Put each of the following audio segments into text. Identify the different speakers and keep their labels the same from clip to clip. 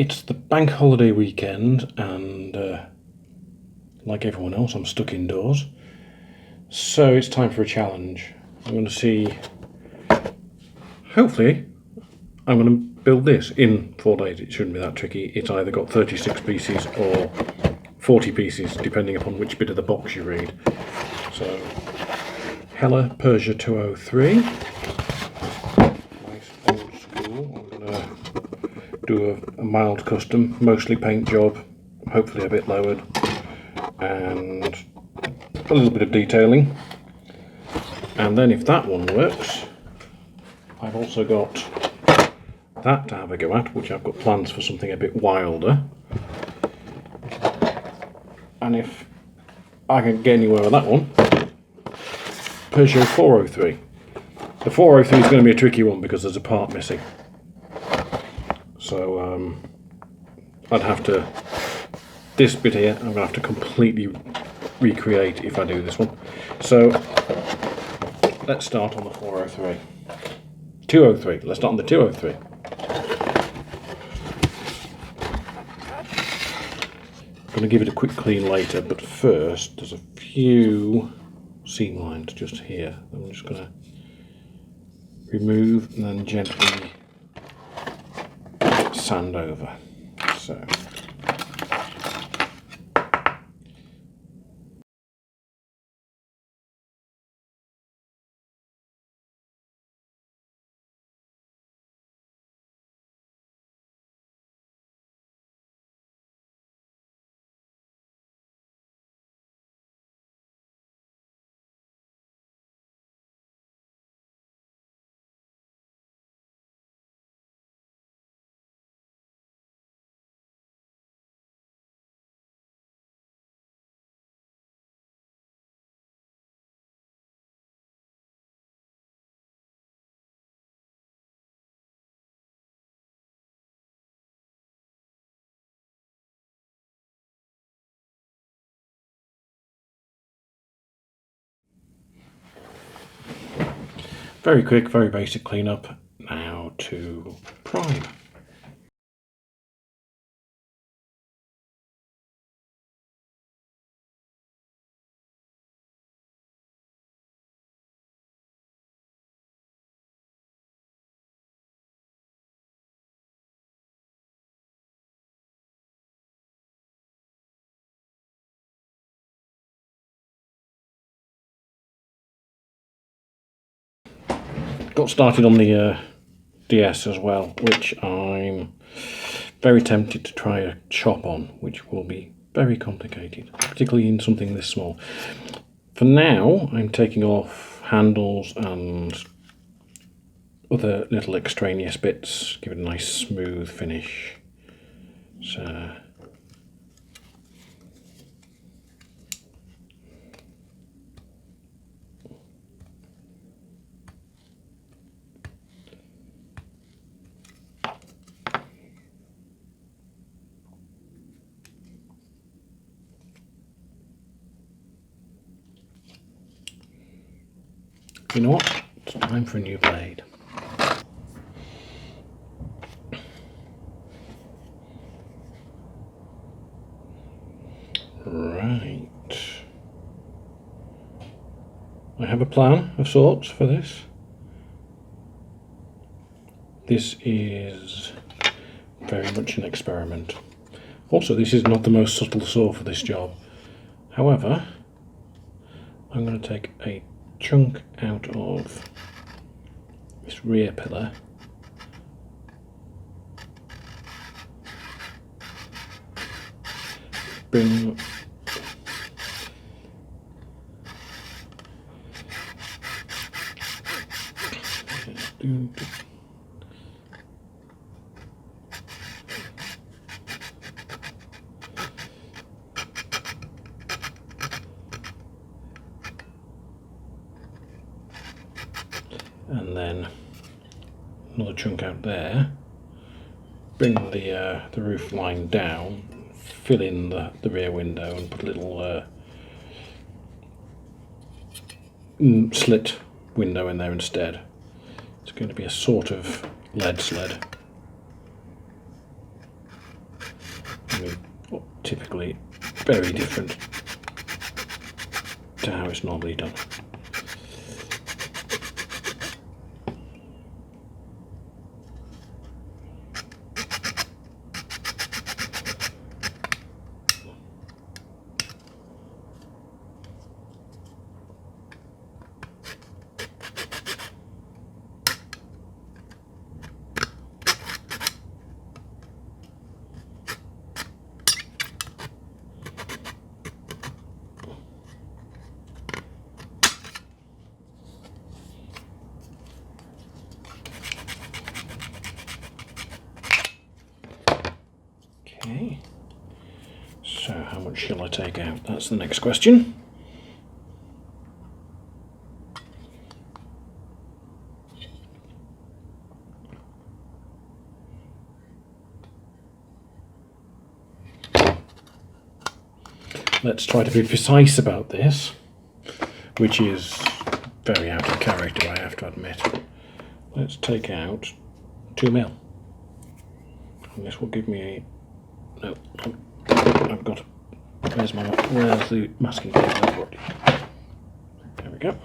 Speaker 1: It's the bank holiday weekend and like everyone else I'm stuck indoors. So it's time for a challenge. I'm going to see, hopefully I'm going to build this in 4 days. It shouldn't be that tricky. It's either got 36 pieces or 40 pieces depending upon which bit of the box you read. So Hella Persia 203. Nice old school. I'm going to do a mild custom, mostly paint job, hopefully a bit lowered, and a little bit of detailing. And then if that one works, I've also got that to have a go at, which I've got plans for something a bit wilder. And if I can get anywhere with that one, Peugeot 403. The 403 is going to be a tricky one because there's a part missing. So I'd have to, this bit here, I'm going to have to completely recreate if I do this one. So let's start on the 403. 203, let's start on the 203. I'm going to give it a quick clean later, but first there's a few seam lines just here. I'm just going to remove and then gently sand over. So very quick, very basic cleanup. Now to prime. Got started on the DS as well, which I'm very tempted to try a chop on, which will be very complicated, particularly in something this small. For now, I'm taking off handles and other little extraneous bits, give it a nice smooth finish. So you know what? It's time for a new blade. Right. I have a plan of sorts for this. This is very much an experiment. Also, this is not the most subtle saw for this job. However, I'm going to take a chunk out of this rear pillar. Bring and then another chunk out there. Bring the roof line down, fill in the rear window, and put a little slit window in there instead. It's going to be a sort of lead sled. typically very different to how it's normally done. Okay, so how much shall I take out? That's the next question. Let's try to be precise about this, which is very out of character, I have to admit. Let's take out 2mm. And this will give me a... No, I've got... Where's the masking tape? There we go.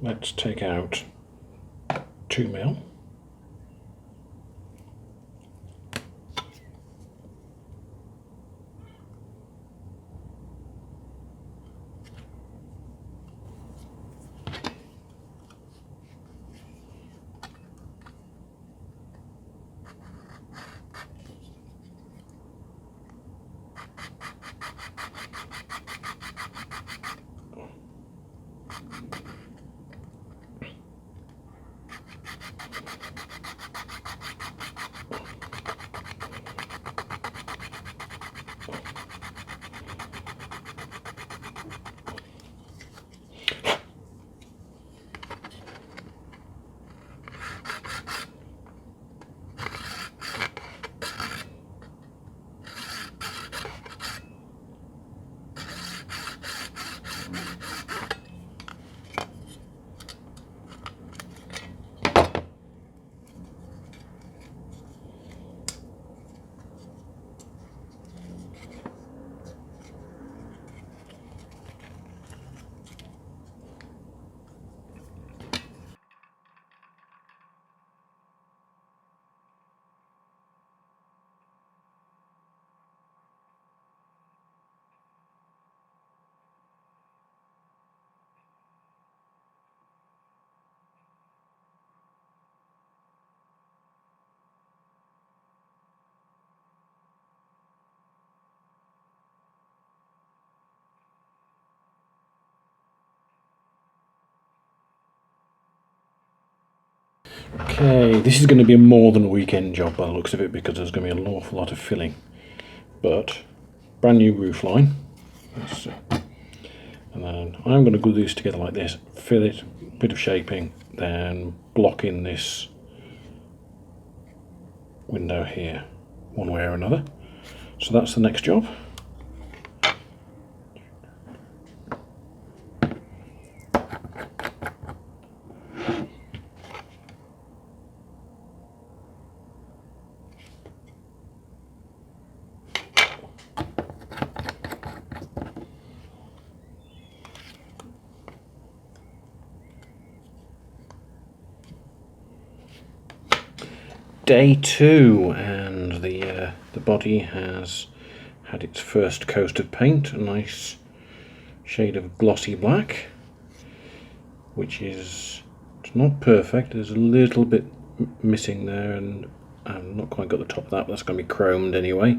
Speaker 1: Let's take out 2mm. Okay, this is going to be more than a weekend job by the looks of it, because there's going to be an awful lot of filling. But, brand new roof line. And then I'm going to glue these together like this, fill it, bit of shaping, then block in this window here, one way or another. So that's the next job. Day 2, and the body has had its first coat of paint, a nice shade of glossy black, which is, it's not perfect. There's a little bit missing there, and I've not quite got the top of that, but that's going to be chromed anyway.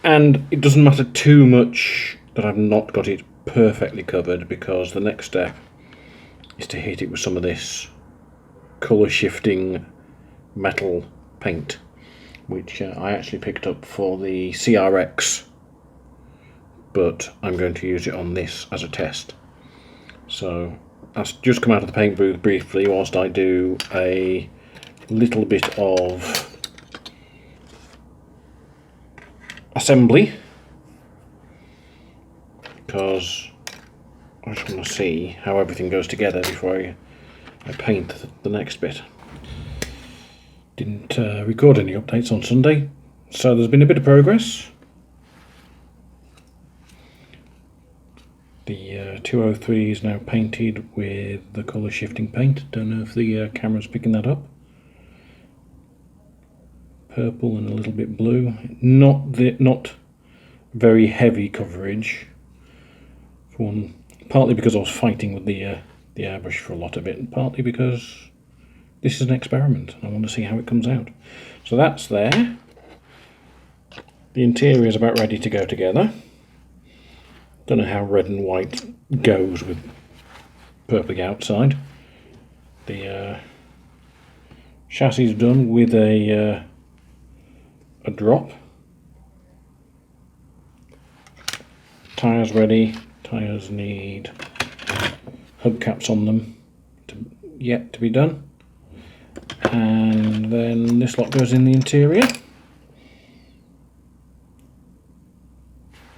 Speaker 1: And it doesn't matter too much that I've not got it perfectly covered, because the next step is to hit it with some of this colour shifting metal paint, which I actually picked up for the CRX, but I'm going to use it on this as a test. So that's just come out of the paint booth briefly whilst I do a little bit of assembly, because I just want to see how everything goes together before I paint the next bit. Didn't record any updates on Sunday. So there's been a bit of progress. The 203 is now painted with the colour shifting paint. Don't know if the camera's picking that up. Purple and a little bit blue. Not very heavy coverage. For one, partly because I was fighting with the airbrush for a lot of it, and partly because this is an experiment. I want to see how it comes out. So that's there. The interior is about ready to go together. Don't know how red and white goes with purpling outside. The chassis is done with a drop. Tyres ready. Tyres need hubcaps on them yet to be done. And then this lot goes in the interior.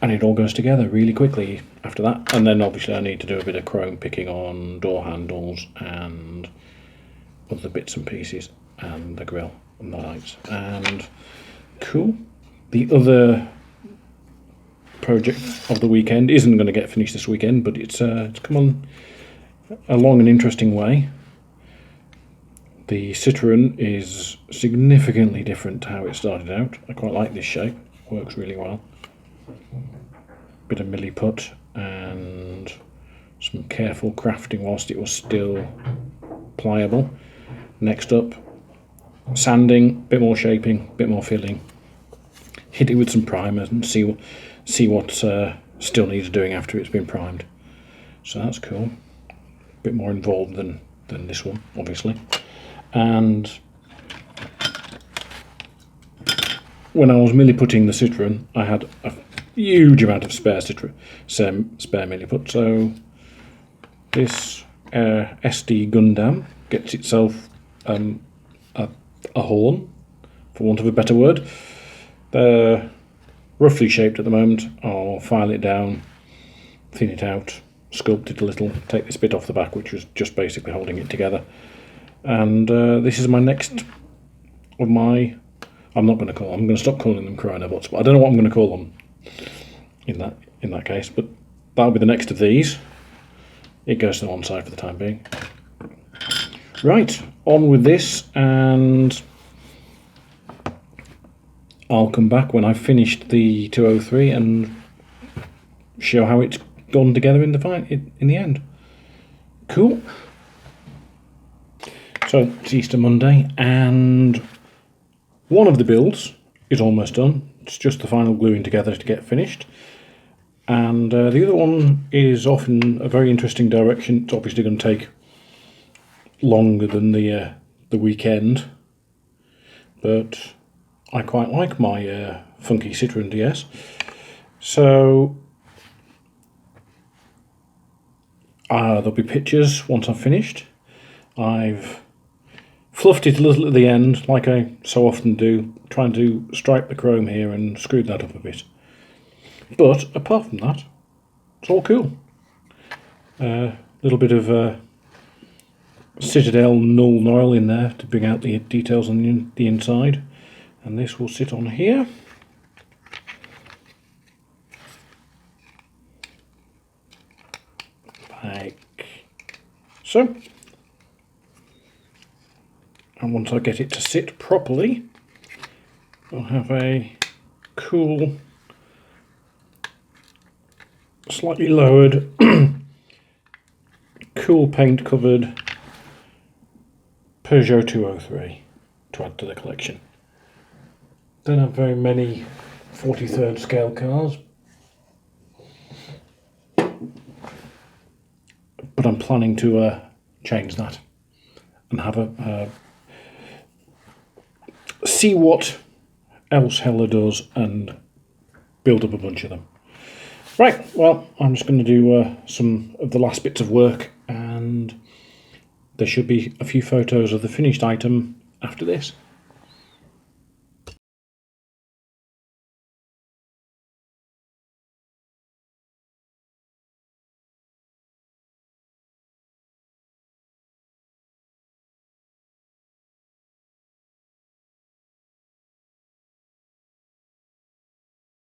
Speaker 1: And it all goes together really quickly after that. And then obviously I need to do a bit of chrome picking on door handles and other bits and pieces, and the grille and the lights. And cool. The other project of the weekend isn't going to get finished this weekend, but it's come on along an interesting way. The Citroen is significantly different to how it started out. I quite like this shape, works really well. Bit of milliput and some careful crafting whilst it was still pliable. Next up, sanding, bit more shaping, bit more filling. Hit it with some primer and see what still needs doing after it's been primed. So that's cool. Bit more involved than this one, obviously. And when I was milliputting the Citroen, I had a huge amount of spare milliput. So this SD Gundam gets itself a horn, for want of a better word. They're roughly shaped at the moment. I'll file it down, thin it out, sculpt it a little, take this bit off the back, which was just basically holding it together. And this is my next of my... I'm going to stop calling them chronobots, but I don't know what I'm going to call them in that case. But that'll be the next of these. It goes to one side for the time being. Right, on with this, and I'll come back when I've finished the 203 and show how it's gone together in the end. Cool. So it's Easter Monday, and one of the builds is almost done. It's just the final gluing together to get finished. And the other one is off in a very interesting direction. It's obviously going to take longer than the weekend, but I quite like my funky Citroen DS. So there'll be pictures once I've finished. I've fluffed it a little at the end, like I so often do, trying to stripe the chrome here and screw that up a bit. But apart from that, it's all cool. Little bit of Citadel null noil in there to bring out the details on the inside, and this will sit on here. Like so. And once I get it to sit properly, I'll have a cool, slightly lowered, cool paint covered Peugeot 203 to add to the collection. Don't have very many 43rd scale cars, but I'm planning to change that and have a see what else Hella does and build up a bunch of them. Right, well, I'm just going to do some of the last bits of work, and there should be a few photos of the finished item after this.